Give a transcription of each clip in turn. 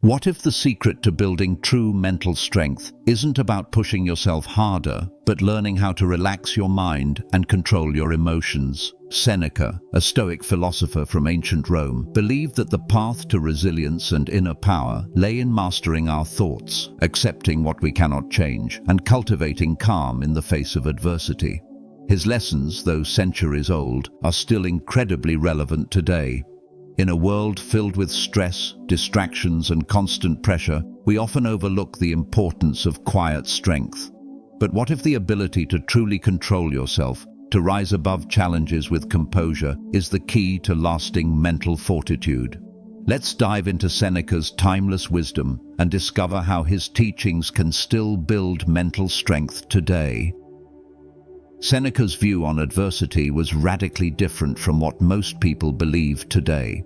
What if the secret to building true mental strength isn't about pushing yourself harder, but learning how to relax your mind and control your emotions? Seneca, a Stoic philosopher from ancient Rome, believed that the path to resilience and inner power lay in mastering our thoughts, accepting what we cannot change, and cultivating calm in the face of adversity. His lessons, though centuries old, are still incredibly relevant today. In a world filled with stress, distractions, and constant pressure, we often overlook the importance of quiet strength. But what if the ability to truly control yourself, to rise above challenges with composure, is the key to lasting mental fortitude? Let's dive into Seneca's timeless wisdom and discover how his teachings can still build mental strength today. Seneca's view on adversity was radically different from what most people believe today.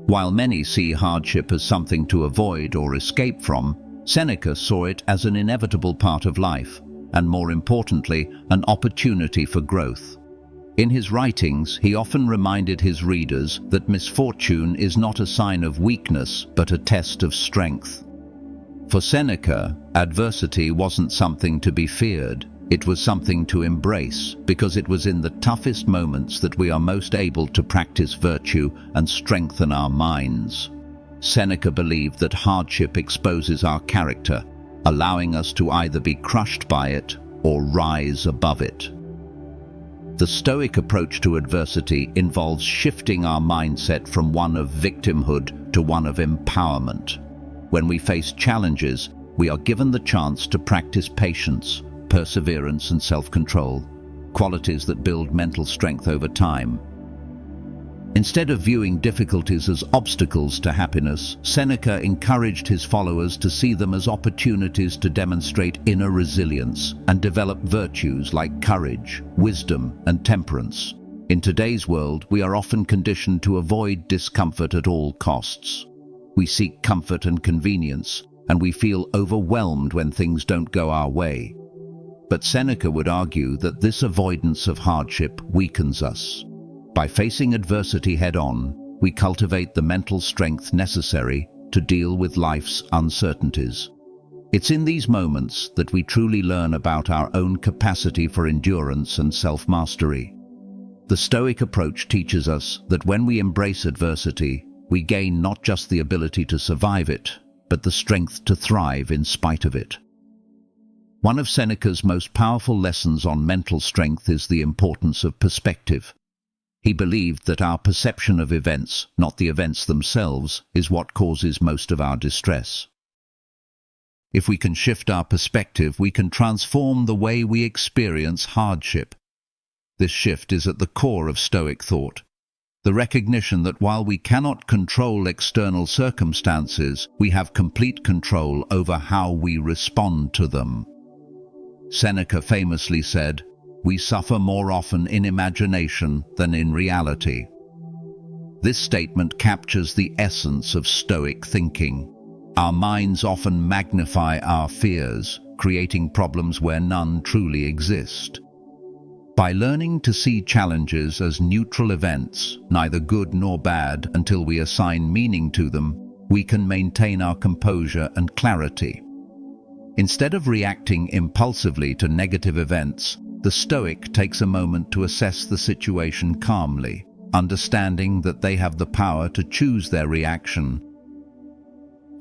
While many see hardship as something to avoid or escape from, Seneca saw it as an inevitable part of life, and more importantly, an opportunity for growth. In his writings, he often reminded his readers that misfortune is not a sign of weakness, but a test of strength. For Seneca, adversity wasn't something to be feared. It was something to embrace, because it was in the toughest moments that we are most able to practice virtue and strengthen our minds. Seneca believed that hardship exposes our character, allowing us to either be crushed by it or rise above it. The Stoic approach to adversity involves shifting our mindset from one of victimhood to one of empowerment. When we face challenges, we are given the chance to practice patience, perseverance, and self-control, qualities that build mental strength over time. Instead of viewing difficulties as obstacles to happiness, Seneca encouraged his followers to see them as opportunities to demonstrate inner resilience and develop virtues like courage, wisdom, and temperance. In today's world, we are often conditioned to avoid discomfort at all costs. We seek comfort and convenience, and we feel overwhelmed when things don't go our way. But Seneca would argue that this avoidance of hardship weakens us. By facing adversity head-on, we cultivate the mental strength necessary to deal with life's uncertainties. It's in these moments that we truly learn about our own capacity for endurance and self-mastery. The Stoic approach teaches us that when we embrace adversity, we gain not just the ability to survive it, but the strength to thrive in spite of it. One of Seneca's most powerful lessons on mental strength is the importance of perspective. He believed that our perception of events, not the events themselves, is what causes most of our distress. If we can shift our perspective, we can transform the way we experience hardship. This shift is at the core of Stoic thought. The recognition that while we cannot control external circumstances, we have complete control over how we respond to them. Seneca famously said, "We suffer more often in imagination than in reality." This statement captures the essence of Stoic thinking. Our minds often magnify our fears, creating problems where none truly exist. By learning to see challenges as neutral events, neither good nor bad, until we assign meaning to them, we can maintain our composure and clarity. Instead of reacting impulsively to negative events, the Stoic takes a moment to assess the situation calmly, understanding that they have the power to choose their reaction.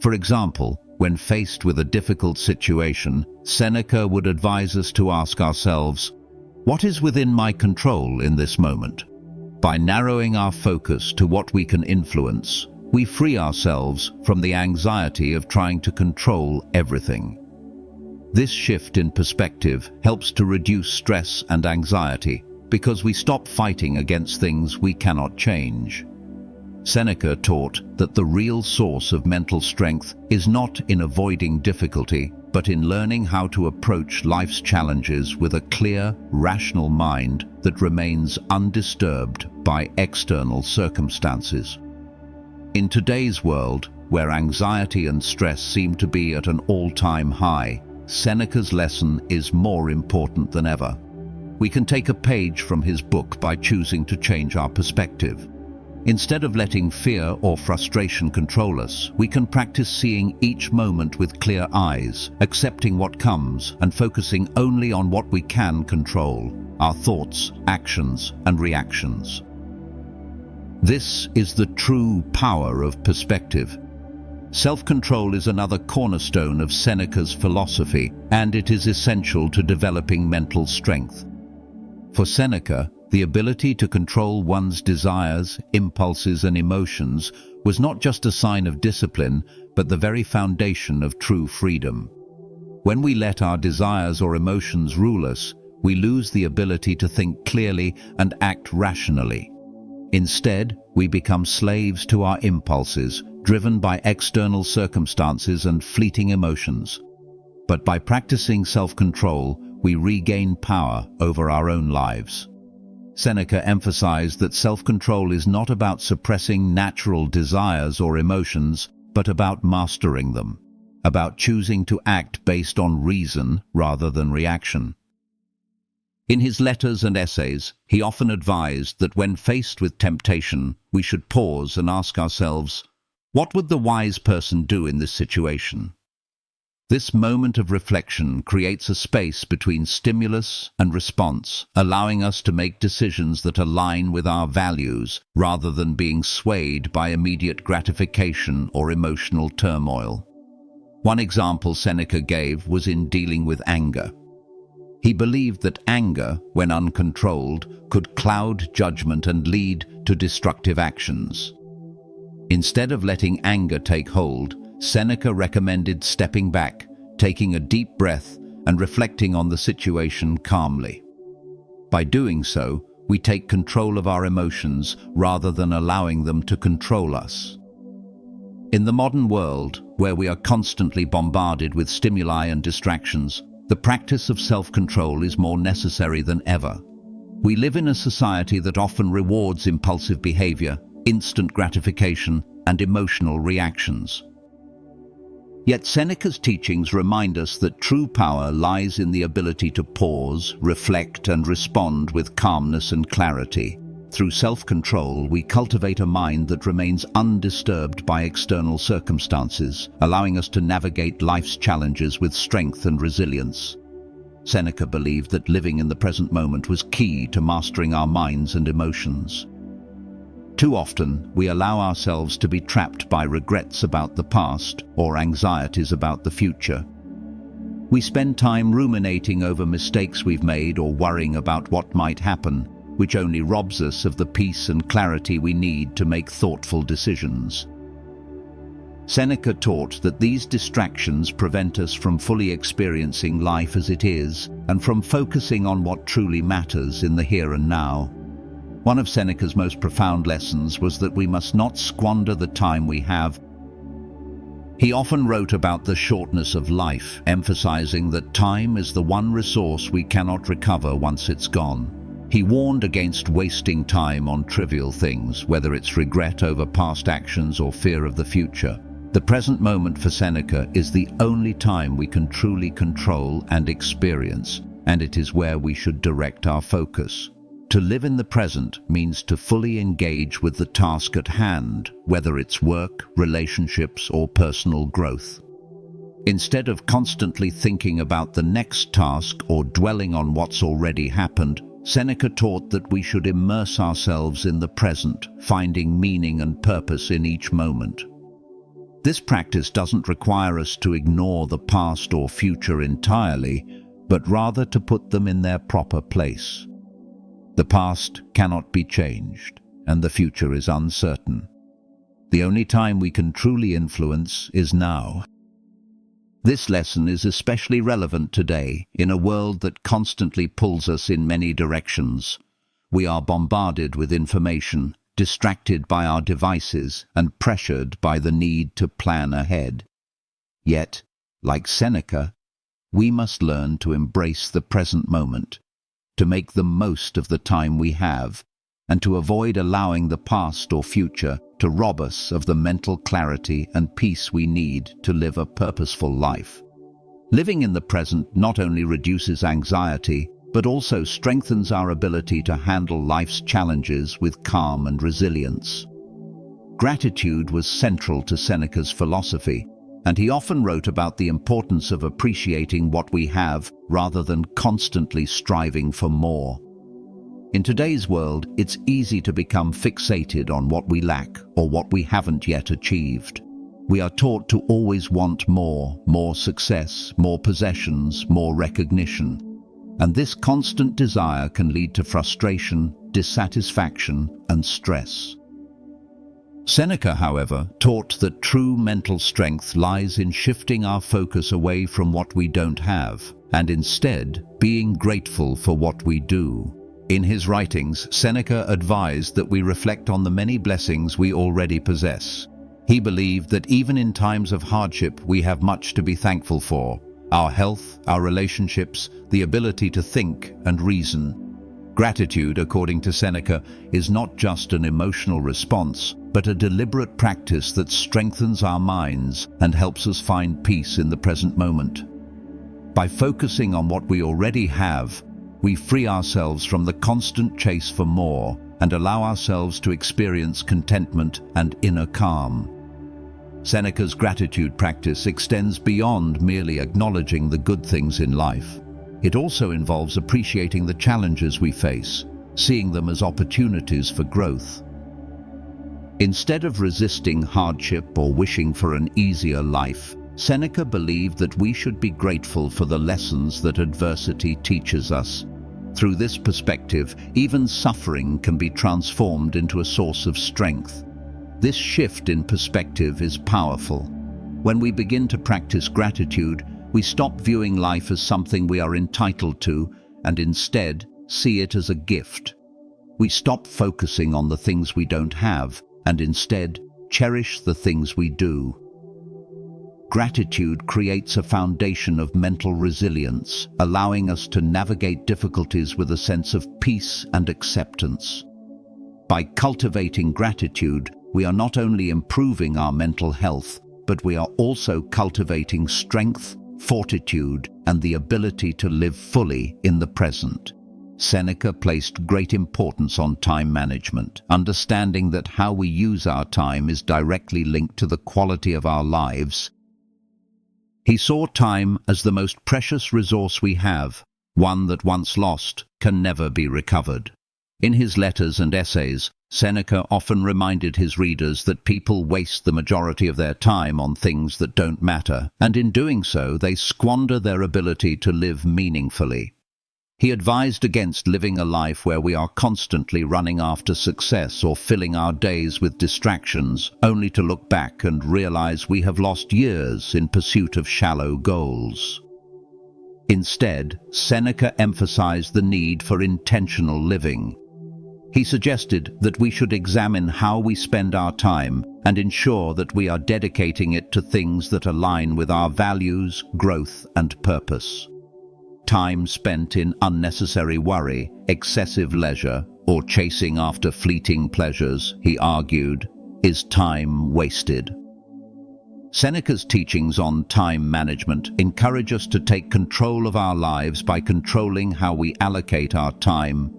For example, when faced with a difficult situation, Seneca would advise us to ask ourselves, "What is within my control in this moment?" By narrowing our focus to what we can influence, we free ourselves from the anxiety of trying to control everything. This shift in perspective helps to reduce stress and anxiety because we stop fighting against things we cannot change. Seneca taught that the real source of mental strength is not in avoiding difficulty, but in learning how to approach life's challenges with a clear, rational mind that remains undisturbed by external circumstances. In today's world, where anxiety and stress seem to be at an all-time high, Seneca's lesson is more important than ever. We can take a page from his book by choosing to change our perspective. Instead of letting fear or frustration control us, we can practice seeing each moment with clear eyes, accepting what comes, and focusing only on what we can control: our thoughts, actions, and reactions. This is the true power of perspective. Self-control is another cornerstone of Seneca's philosophy, and it is essential to developing mental strength. For Seneca, the ability to control one's desires, impulses, and emotions was not just a sign of discipline, but the very foundation of true freedom. When we let our desires or emotions rule us, we lose the ability to think clearly and act rationally. Instead, we become slaves to our impulses, driven by external circumstances and fleeting emotions. But by practicing self-control, we regain power over our own lives. Seneca emphasized that self-control is not about suppressing natural desires or emotions, but about mastering them, about choosing to act based on reason rather than reaction. In his letters and essays, he often advised that when faced with temptation, we should pause and ask ourselves, what would the wise person do in this situation? This moment of reflection creates a space between stimulus and response, allowing us to make decisions that align with our values rather than being swayed by immediate gratification or emotional turmoil. One example Seneca gave was in dealing with anger. He believed that anger, when uncontrolled, could cloud judgment and lead to destructive actions. Instead of letting anger take hold, Seneca recommended stepping back, taking a deep breath, and reflecting on the situation calmly. By doing so, we take control of our emotions rather than allowing them to control us. In the modern world, where we are constantly bombarded with stimuli and distractions, the practice of self-control is more necessary than ever. We live in a society that often rewards impulsive behavior, instant gratification, and emotional reactions. Yet Seneca's teachings remind us that true power lies in the ability to pause, reflect, and respond with calmness and clarity. Through self-control, we cultivate a mind that remains undisturbed by external circumstances, allowing us to navigate life's challenges with strength and resilience. Seneca believed that living in the present moment was key to mastering our minds and emotions. Too often, we allow ourselves to be trapped by regrets about the past or anxieties about the future. We spend time ruminating over mistakes we've made or worrying about what might happen, which only robs us of the peace and clarity we need to make thoughtful decisions. Seneca taught that these distractions prevent us from fully experiencing life as it is and from focusing on what truly matters in the here and now. One of Seneca's most profound lessons was that we must not squander the time we have. He often wrote about the shortness of life, emphasizing that time is the one resource we cannot recover once it's gone. He warned against wasting time on trivial things, whether it's regret over past actions or fear of the future. The present moment for Seneca is the only time we can truly control and experience, and it is where we should direct our focus. To live in the present means to fully engage with the task at hand, whether it's work, relationships, or personal growth. Instead of constantly thinking about the next task or dwelling on what's already happened, Seneca taught that we should immerse ourselves in the present, finding meaning and purpose in each moment. This practice doesn't require us to ignore the past or future entirely, but rather to put them in their proper place. The past cannot be changed, and the future is uncertain. The only time we can truly influence is now. This lesson is especially relevant today, in a world that constantly pulls us in many directions. We are bombarded with information, distracted by our devices, and pressured by the need to plan ahead. Yet, like Seneca, we must learn to embrace the present moment, to make the most of the time we have, and to avoid allowing the past or future to rob us of the mental clarity and peace we need to live a purposeful life. Living in the present not only reduces anxiety, but also strengthens our ability to handle life's challenges with calm and resilience. Gratitude was central to Seneca's philosophy, and he often wrote about the importance of appreciating what we have rather than constantly striving for more. In today's world, it's easy to become fixated on what we lack or what we haven't yet achieved. We are taught to always want more success, more possessions, more recognition. And this constant desire can lead to frustration, dissatisfaction, and stress. Seneca, however, taught that true mental strength lies in shifting our focus away from what we don't have, and instead being grateful for what we do. In his writings, Seneca advised that we reflect on the many blessings we already possess. He believed that even in times of hardship, we have much to be thankful for: our health, our relationships, the ability to think and reason. Gratitude, according to Seneca, is not just an emotional response, but a deliberate practice that strengthens our minds and helps us find peace in the present moment. By focusing on what we already have, we free ourselves from the constant chase for more and allow ourselves to experience contentment and inner calm. Seneca's gratitude practice extends beyond merely acknowledging the good things in life. It also involves appreciating the challenges we face, seeing them as opportunities for growth. Instead of resisting hardship or wishing for an easier life, Seneca believed that we should be grateful for the lessons that adversity teaches us. Through this perspective, even suffering can be transformed into a source of strength. This shift in perspective is powerful. When we begin to practice gratitude, we stop viewing life as something we are entitled to and instead see it as a gift. We stop focusing on the things we don't have and instead cherish the things we do. Gratitude creates a foundation of mental resilience, allowing us to navigate difficulties with a sense of peace and acceptance. By cultivating gratitude, we are not only improving our mental health, but we are also cultivating strength, fortitude, and the ability to live fully in the present. Seneca placed great importance on time management, understanding that how we use our time is directly linked to the quality of our lives. He saw time as the most precious resource we have, one that once lost can never be recovered. In his letters and essays, Seneca often reminded his readers that people waste the majority of their time on things that don't matter, and in doing so, they squander their ability to live meaningfully. He advised against living a life where we are constantly running after success or filling our days with distractions, only to look back and realize we have lost years in pursuit of shallow goals. Instead, Seneca emphasized the need for intentional living. He suggested that we should examine how we spend our time and ensure that we are dedicating it to things that align with our values, growth, and purpose. Time spent in unnecessary worry, excessive leisure, or chasing after fleeting pleasures, he argued, is time wasted. Seneca's teachings on time management encourage us to take control of our lives by controlling how we allocate our time.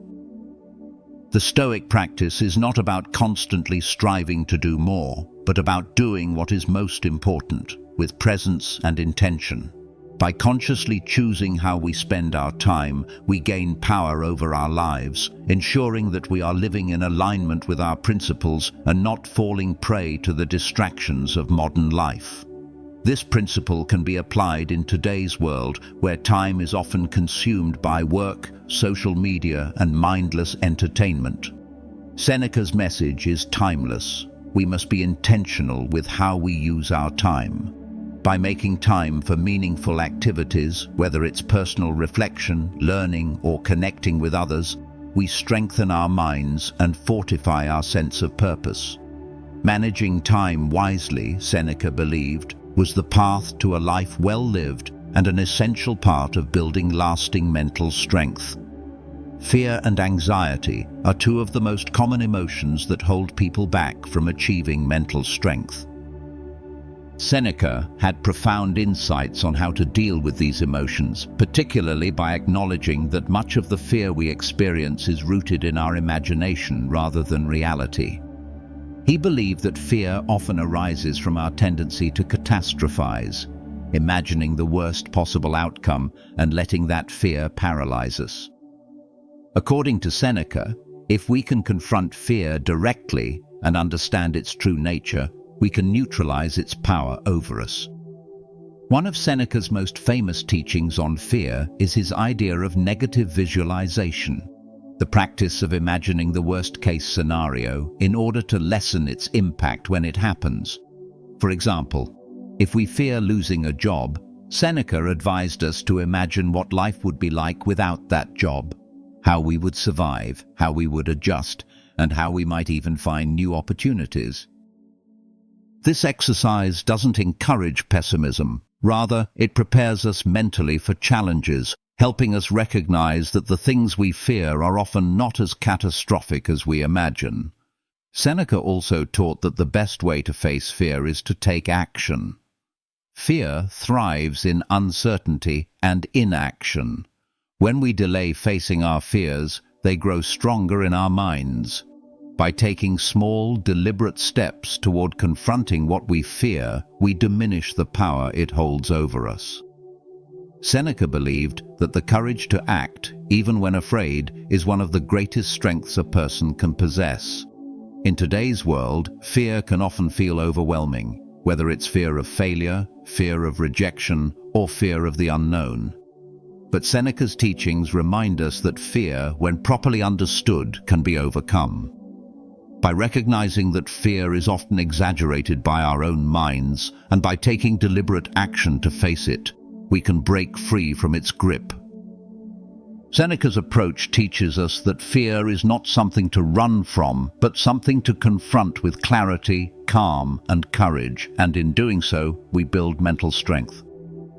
The Stoic practice is not about constantly striving to do more, but about doing what is most important, with presence and intention. By consciously choosing how we spend our time, we gain power over our lives, ensuring that we are living in alignment with our principles and not falling prey to the distractions of modern life. This principle can be applied in today's world, where time is often consumed by work, social media, and mindless entertainment. Seneca's message is timeless. We must be intentional with how we use our time. By making time for meaningful activities, whether it's personal reflection, learning, or connecting with others, we strengthen our minds and fortify our sense of purpose. Managing time wisely, Seneca believed, was the path to a life well lived and an essential part of building lasting mental strength. Fear and anxiety are two of the most common emotions that hold people back from achieving mental strength. Seneca had profound insights on how to deal with these emotions, particularly by acknowledging that much of the fear we experience is rooted in our imagination rather than reality. He believed that fear often arises from our tendency to catastrophize, imagining the worst possible outcome and letting that fear paralyze us. According to Seneca, if we can confront fear directly and understand its true nature, we can neutralize its power over us. One of Seneca's most famous teachings on fear is his idea of negative visualization, the practice of imagining the worst-case scenario in order to lessen its impact when it happens. For example, if we fear losing a job, Seneca advised us to imagine what life would be like without that job, how we would survive, how we would adjust, and how we might even find new opportunities. This exercise doesn't encourage pessimism. Rather, it prepares us mentally for challenges, helping us recognize that the things we fear are often not as catastrophic as we imagine. Seneca also taught that the best way to face fear is to take action. Fear thrives in uncertainty and inaction. When we delay facing our fears, they grow stronger in our minds. By taking small, deliberate steps toward confronting what we fear, we diminish the power it holds over us. Seneca believed that the courage to act, even when afraid, is one of the greatest strengths a person can possess. In today's world, fear can often feel overwhelming, whether it's fear of failure, fear of rejection, or fear of the unknown. But Seneca's teachings remind us that fear, when properly understood, can be overcome. By recognizing that fear is often exaggerated by our own minds, and by taking deliberate action to face it, we can break free from its grip. Seneca's approach teaches us that fear is not something to run from, but something to confront with clarity, calm, and courage, and in doing so, we build mental strength.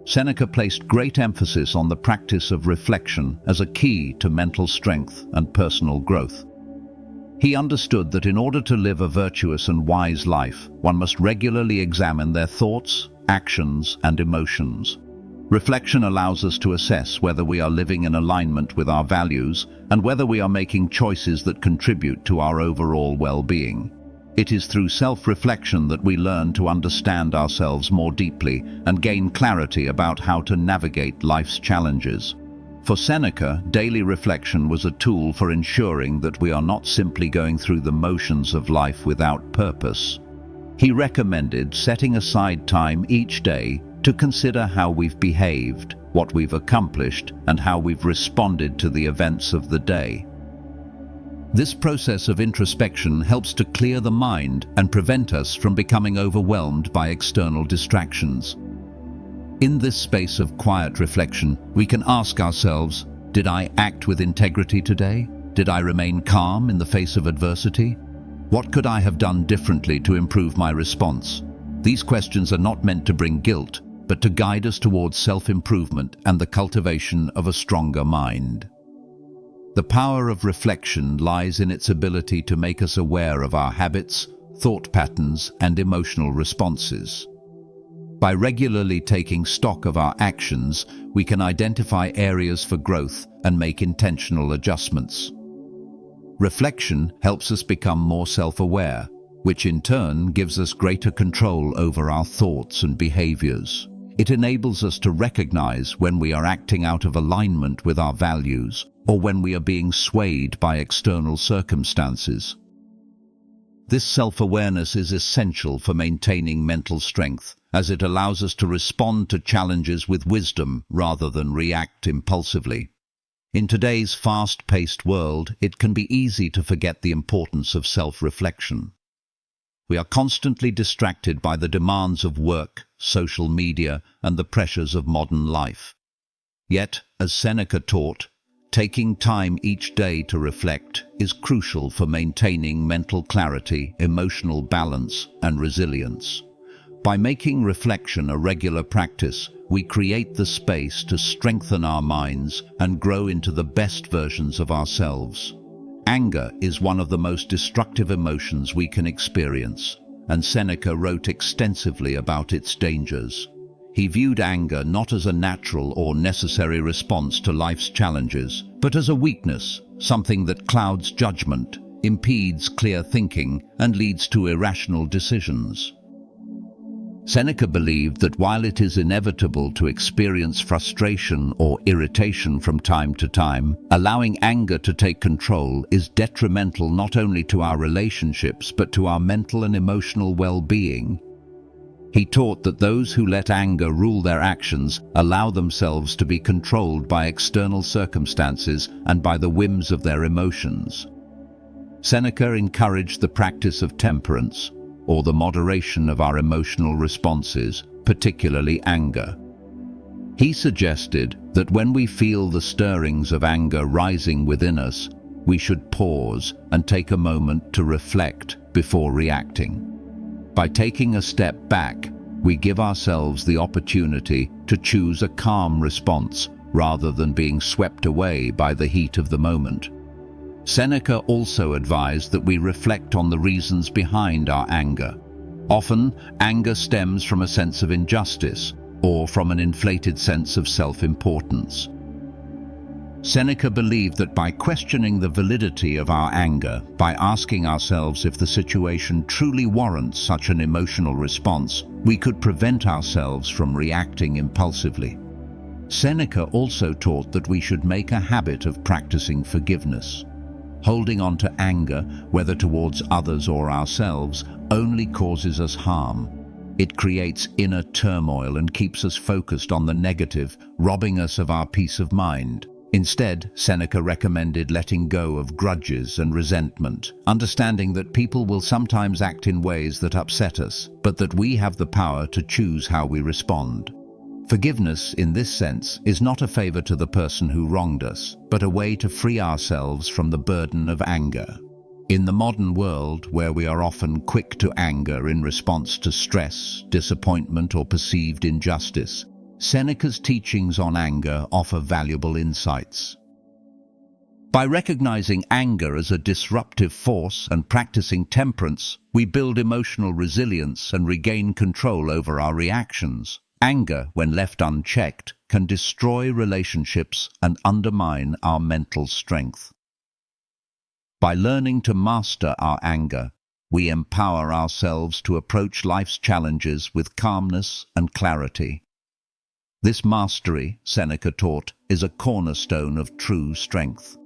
Seneca placed great emphasis on the practice of reflection as a key to mental strength and personal growth. He understood that in order to live a virtuous and wise life, one must regularly examine their thoughts, actions, and emotions. Reflection allows us to assess whether we are living in alignment with our values and whether we are making choices that contribute to our overall well-being. It is through self-reflection that we learn to understand ourselves more deeply and gain clarity about how to navigate life's challenges. For Seneca, daily reflection was a tool for ensuring that we are not simply going through the motions of life without purpose. He recommended setting aside time each day to consider how we've behaved, what we've accomplished, and how we've responded to the events of the day. This process of introspection helps to clear the mind and prevent us from becoming overwhelmed by external distractions. In this space of quiet reflection, we can ask ourselves, did I act with integrity today? Did I remain calm in the face of adversity? What could I have done differently to improve my response? These questions are not meant to bring guilt, but to guide us towards self-improvement and the cultivation of a stronger mind. The power of reflection lies in its ability to make us aware of our habits, thought patterns, and emotional responses. By regularly taking stock of our actions, we can identify areas for growth and make intentional adjustments. Reflection helps us become more self-aware, which in turn gives us greater control over our thoughts and behaviors. It enables us to recognize when we are acting out of alignment with our values or when we are being swayed by external circumstances. This self-awareness is essential for maintaining mental strength, as it allows us to respond to challenges with wisdom rather than react impulsively. In today's fast-paced world, it can be easy to forget the importance of self-reflection. We are constantly distracted by the demands of work, social media, and the pressures of modern life. Yet, as Seneca taught, taking time each day to reflect is crucial for maintaining mental clarity, emotional balance, and resilience. By making reflection a regular practice, we create the space to strengthen our minds and grow into the best versions of ourselves. Anger is one of the most destructive emotions we can experience, and Seneca wrote extensively about its dangers. He viewed anger not as a natural or necessary response to life's challenges, but as a weakness, something that clouds judgment, impedes clear thinking, and leads to irrational decisions. Seneca believed that while it is inevitable to experience frustration or irritation from time to time, allowing anger to take control is detrimental not only to our relationships but to our mental and emotional well-being. He taught that those who let anger rule their actions allow themselves to be controlled by external circumstances and by the whims of their emotions. Seneca encouraged the practice of temperance, or the moderation of our emotional responses, particularly anger. He suggested that when we feel the stirrings of anger rising within us, we should pause and take a moment to reflect before reacting. By taking a step back, we give ourselves the opportunity to choose a calm response rather than being swept away by the heat of the moment. Seneca also advised that we reflect on the reasons behind our anger. Often, anger stems from a sense of injustice or from an inflated sense of self-importance. Seneca believed that by questioning the validity of our anger, by asking ourselves if the situation truly warrants such an emotional response, we could prevent ourselves from reacting impulsively. Seneca also taught that we should make a habit of practicing forgiveness. Holding on to anger, whether towards others or ourselves, only causes us harm. It creates inner turmoil and keeps us focused on the negative, robbing us of our peace of mind. Instead, Seneca recommended letting go of grudges and resentment, understanding that people will sometimes act in ways that upset us, but that we have the power to choose how we respond. Forgiveness, in this sense, is not a favor to the person who wronged us, but a way to free ourselves from the burden of anger. In the modern world, where we are often quick to anger in response to stress, disappointment, or perceived injustice, Seneca's teachings on anger offer valuable insights. By recognizing anger as a disruptive force and practicing temperance, we build emotional resilience and regain control over our reactions. Anger, when left unchecked, can destroy relationships and undermine our mental strength. By learning to master our anger, we empower ourselves to approach life's challenges with calmness and clarity. This mastery, Seneca taught, is a cornerstone of true strength.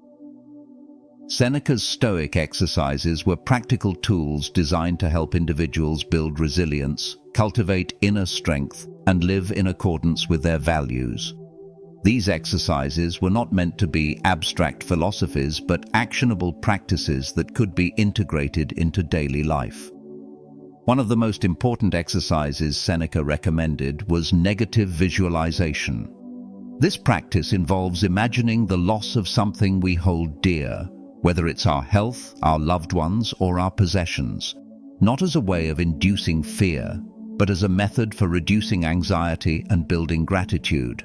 Seneca's Stoic exercises were practical tools designed to help individuals build resilience, cultivate inner strength, and live in accordance with their values. These exercises were not meant to be abstract philosophies, but actionable practices that could be integrated into daily life. One of the most important exercises Seneca recommended was negative visualization. This practice involves imagining the loss of something we hold dear, whether it's our health, our loved ones, or our possessions, not as a way of inducing fear, but as a method for reducing anxiety and building gratitude.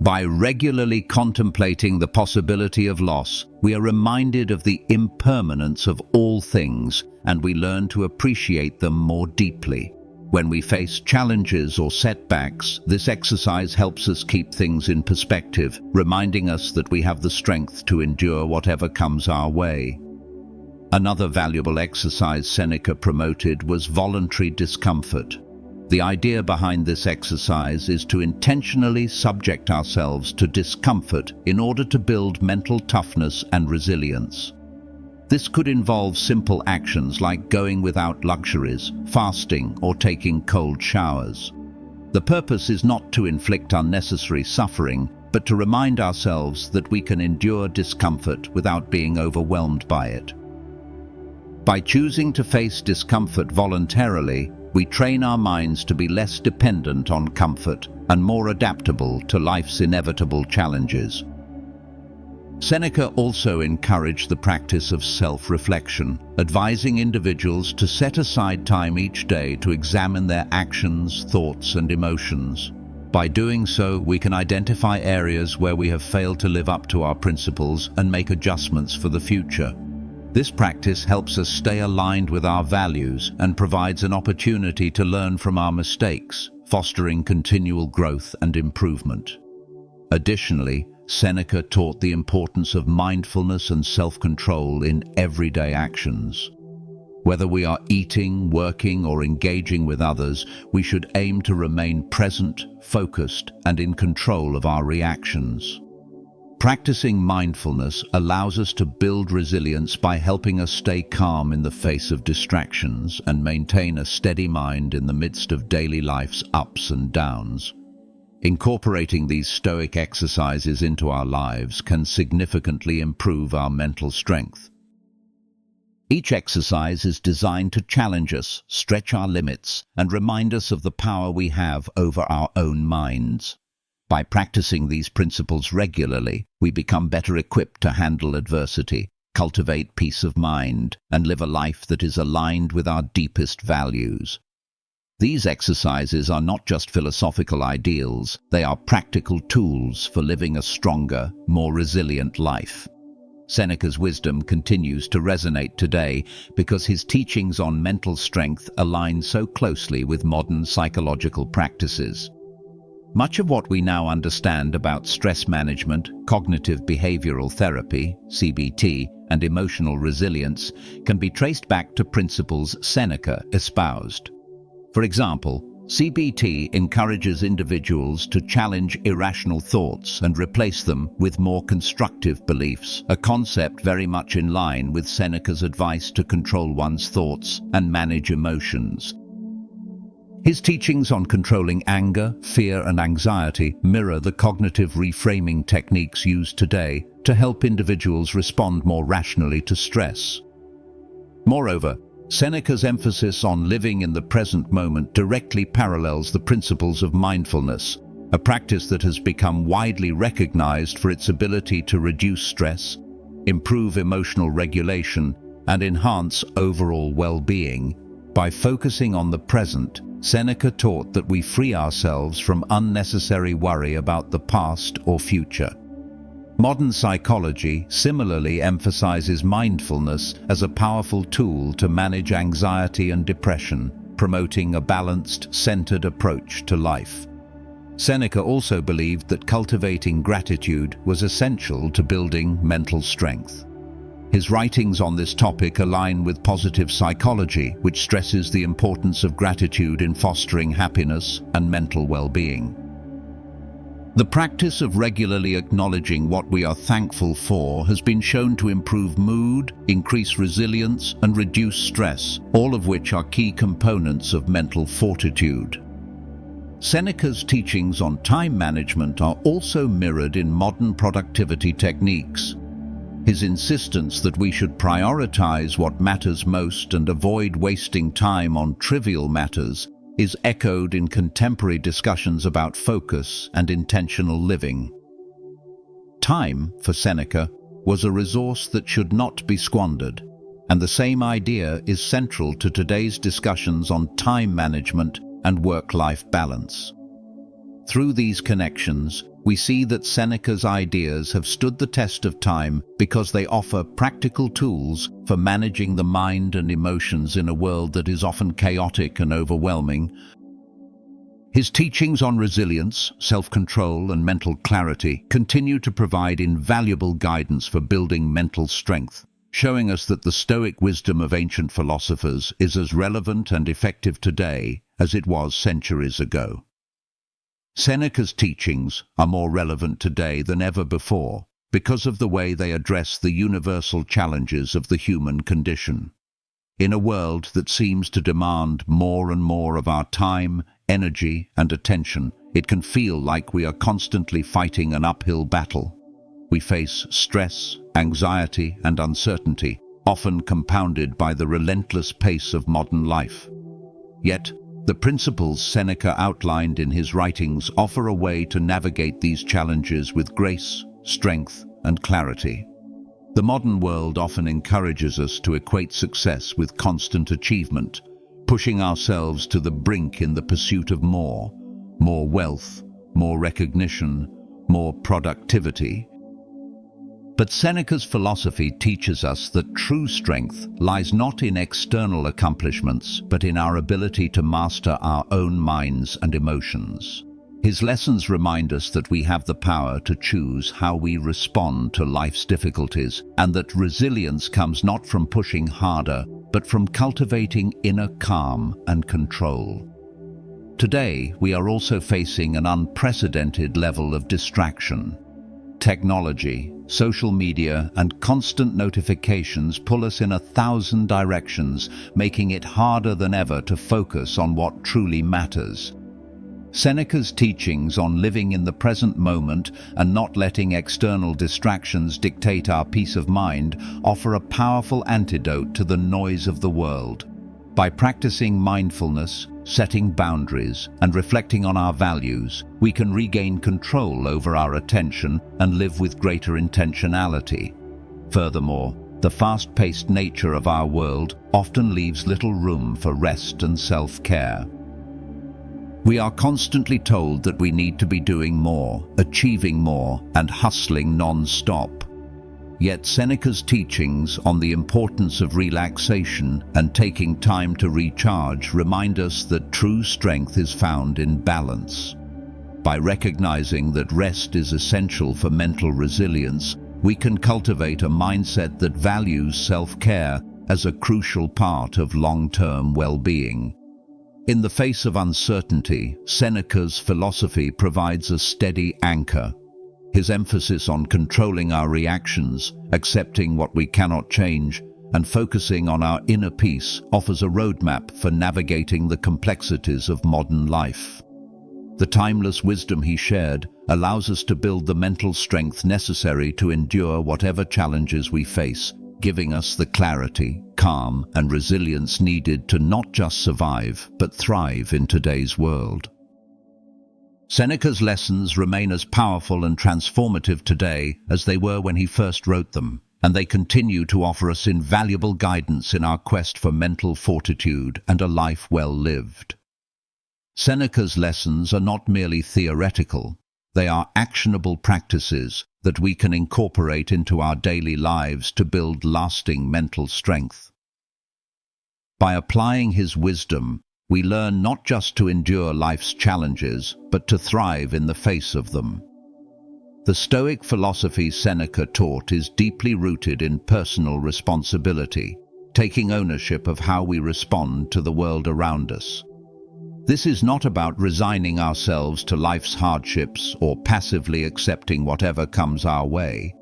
By regularly contemplating the possibility of loss, we are reminded of the impermanence of all things, and we learn to appreciate them more deeply. When we face challenges or setbacks, this exercise helps us keep things in perspective, reminding us that we have the strength to endure whatever comes our way. Another valuable exercise Seneca promoted was voluntary discomfort. The idea behind this exercise is to intentionally subject ourselves to discomfort in order to build mental toughness and resilience. This could involve simple actions like going without luxuries, fasting, or taking cold showers. The purpose is not to inflict unnecessary suffering, but to remind ourselves that we can endure discomfort without being overwhelmed by it. By choosing to face discomfort voluntarily, we train our minds to be less dependent on comfort and more adaptable to life's inevitable challenges. Seneca also encouraged the practice of self-reflection, advising individuals to set aside time each day to examine their actions, thoughts, and emotions. By doing so, we can identify areas where we have failed to live up to our principles and make adjustments for the future. This practice helps us stay aligned with our values and provides an opportunity to learn from our mistakes, fostering continual growth and improvement. Additionally, Seneca taught the importance of mindfulness and self-control in everyday actions. Whether we are eating, working, or engaging with others, we should aim to remain present, focused, and in control of our reactions. Practicing mindfulness allows us to build resilience by helping us stay calm in the face of distractions and maintain a steady mind in the midst of daily life's ups and downs. Incorporating these Stoic exercises into our lives can significantly improve our mental strength. Each exercise is designed to challenge us, stretch our limits, and remind us of the power we have over our own minds. By practicing these principles regularly, we become better equipped to handle adversity, cultivate peace of mind, and live a life that is aligned with our deepest values. These exercises are not just philosophical ideals, they are practical tools for living a stronger, more resilient life. Seneca's wisdom continues to resonate today because his teachings on mental strength align so closely with modern psychological practices. Much of what we now understand about stress management, cognitive behavioral therapy, CBT, and emotional resilience can be traced back to principles Seneca espoused. For example, CBT encourages individuals to challenge irrational thoughts and replace them with more constructive beliefs, a concept very much in line with Seneca's advice to control one's thoughts and manage emotions. His teachings on controlling anger, fear, and anxiety mirror the cognitive reframing techniques used today to help individuals respond more rationally to stress. Moreover, Seneca's emphasis on living in the present moment directly parallels the principles of mindfulness, a practice that has become widely recognized for its ability to reduce stress, improve emotional regulation, and enhance overall well-being. By focusing on the present, Seneca taught that we free ourselves from unnecessary worry about the past or future. Modern psychology similarly emphasizes mindfulness as a powerful tool to manage anxiety and depression, promoting a balanced, centered approach to life. Seneca also believed that cultivating gratitude was essential to building mental strength. His writings on this topic align with positive psychology, which stresses the importance of gratitude in fostering happiness and mental well-being. The practice of regularly acknowledging what we are thankful for has been shown to improve mood, increase resilience, and reduce stress, all of which are key components of mental fortitude. Seneca's teachings on time management are also mirrored in modern productivity techniques. His insistence that we should prioritize what matters most and avoid wasting time on trivial matters is echoed in contemporary discussions about focus and intentional living. Time, for Seneca, was a resource that should not be squandered, and the same idea is central to today's discussions on time management and work-life balance. Through these connections, we see that Seneca's ideas have stood the test of time because they offer practical tools for managing the mind and emotions in a world that is often chaotic and overwhelming. His teachings on resilience, self-control, and mental clarity continue to provide invaluable guidance for building mental strength, showing us that the Stoic wisdom of ancient philosophers is as relevant and effective today as it was centuries ago. Seneca's teachings are more relevant today than ever before because of the way they address the universal challenges of the human condition. In a world that seems to demand more and more of our time, energy, and attention, it can feel like we are constantly fighting an uphill battle. We face stress, anxiety, and uncertainty, often compounded by the relentless pace of modern life. Yet, the principles Seneca outlined in his writings offer a way to navigate these challenges with grace, strength, and clarity. The modern world often encourages us to equate success with constant achievement, pushing ourselves to the brink in the pursuit of more wealth, more recognition, more productivity. But Seneca's philosophy teaches us that true strength lies not in external accomplishments, but in our ability to master our own minds and emotions. His lessons remind us that we have the power to choose how we respond to life's difficulties, and that resilience comes not from pushing harder, but from cultivating inner calm and control. Today, we are also facing an unprecedented level of distraction. Technology, social media, and constant notifications pull us in 1,000 directions, making it harder than ever to focus on what truly matters. Seneca's teachings on living in the present moment and not letting external distractions dictate our peace of mind offer a powerful antidote to the noise of the world. By practicing mindfulness, setting boundaries, and reflecting on our values, we can regain control over our attention and live with greater intentionality. Furthermore, the fast-paced nature of our world often leaves little room for rest and self-care. We are constantly told that we need to be doing more, achieving more, and hustling non-stop. Yet Seneca's teachings on the importance of relaxation and taking time to recharge remind us that true strength is found in balance. By recognizing that rest is essential for mental resilience, we can cultivate a mindset that values self-care as a crucial part of long-term well-being. In the face of uncertainty, Seneca's philosophy provides a steady anchor. His emphasis on controlling our reactions, accepting what we cannot change, and focusing on our inner peace offers a roadmap for navigating the complexities of modern life. The timeless wisdom he shared allows us to build the mental strength necessary to endure whatever challenges we face, giving us the clarity, calm, and resilience needed to not just survive, but thrive in today's world. Seneca's lessons remain as powerful and transformative today as they were when he first wrote them, and they continue to offer us invaluable guidance in our quest for mental fortitude and a life well lived. Seneca's lessons are not merely theoretical, they are actionable practices that we can incorporate into our daily lives to build lasting mental strength. By applying his wisdom, we learn not just to endure life's challenges, but to thrive in the face of them. The Stoic philosophy Seneca taught is deeply rooted in personal responsibility, taking ownership of how we respond to the world around us. This is not about resigning ourselves to life's hardships or passively accepting whatever comes our way.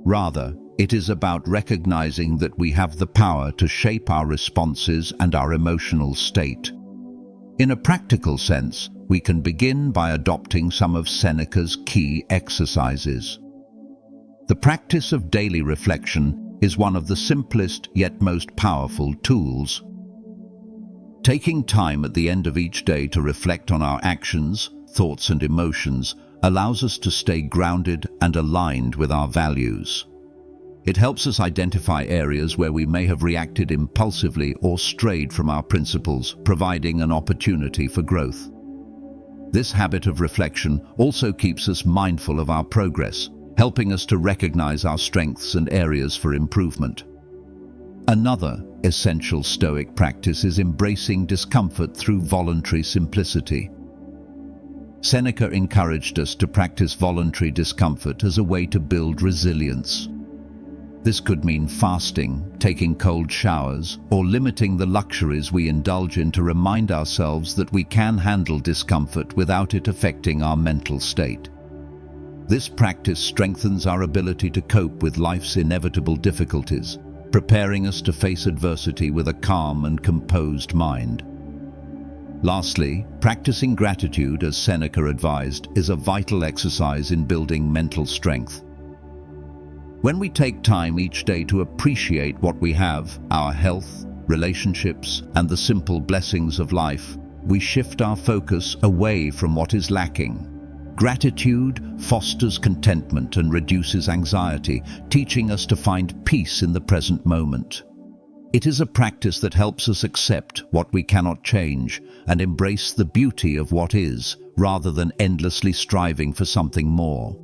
Rather, it is about recognizing that we have the power to shape our responses and our emotional state. In a practical sense, we can begin by adopting some of Seneca's key exercises. The practice of daily reflection is one of the simplest yet most powerful tools. Taking time at the end of each day to reflect on our actions, thoughts, and emotions allows us to stay grounded and aligned with our values. It helps us identify areas where we may have reacted impulsively or strayed from our principles, providing an opportunity for growth. This habit of reflection also keeps us mindful of our progress, helping us to recognize our strengths and areas for improvement. Another essential Stoic practice is embracing discomfort through voluntary simplicity. Seneca encouraged us to practice voluntary discomfort as a way to build resilience. This could mean fasting, taking cold showers, or limiting the luxuries we indulge in to remind ourselves that we can handle discomfort without it affecting our mental state. This practice strengthens our ability to cope with life's inevitable difficulties, preparing us to face adversity with a calm and composed mind. Lastly, practicing gratitude, as Seneca advised, is a vital exercise in building mental strength. When we take time each day to appreciate what we have, our health, relationships, and the simple blessings of life, we shift our focus away from what is lacking. Gratitude fosters contentment and reduces anxiety, teaching us to find peace in the present moment. It is a practice that helps us accept what we cannot change and embrace the beauty of what is, rather than endlessly striving for something more.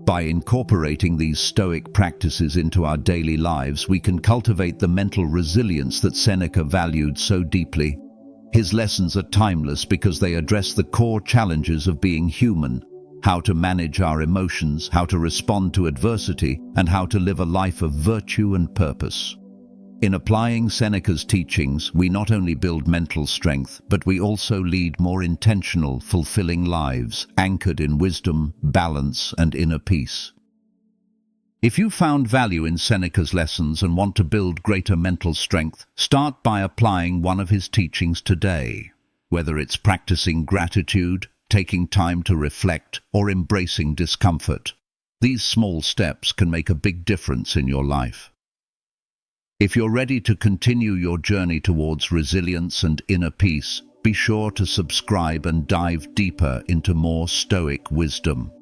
By incorporating these Stoic practices into our daily lives, we can cultivate the mental resilience that Seneca valued so deeply. His lessons are timeless because they address the core challenges of being human: how to manage our emotions, how to respond to adversity, and how to live a life of virtue and purpose. In applying Seneca's teachings, we not only build mental strength, but we also lead more intentional, fulfilling lives, anchored in wisdom, balance, and inner peace. If you found value in Seneca's lessons and want to build greater mental strength, start by applying one of his teachings today. Whether it's practicing gratitude, taking time to reflect, or embracing discomfort, these small steps can make a big difference in your life. If you're ready to continue your journey towards resilience and inner peace, be sure to subscribe and dive deeper into more Stoic wisdom.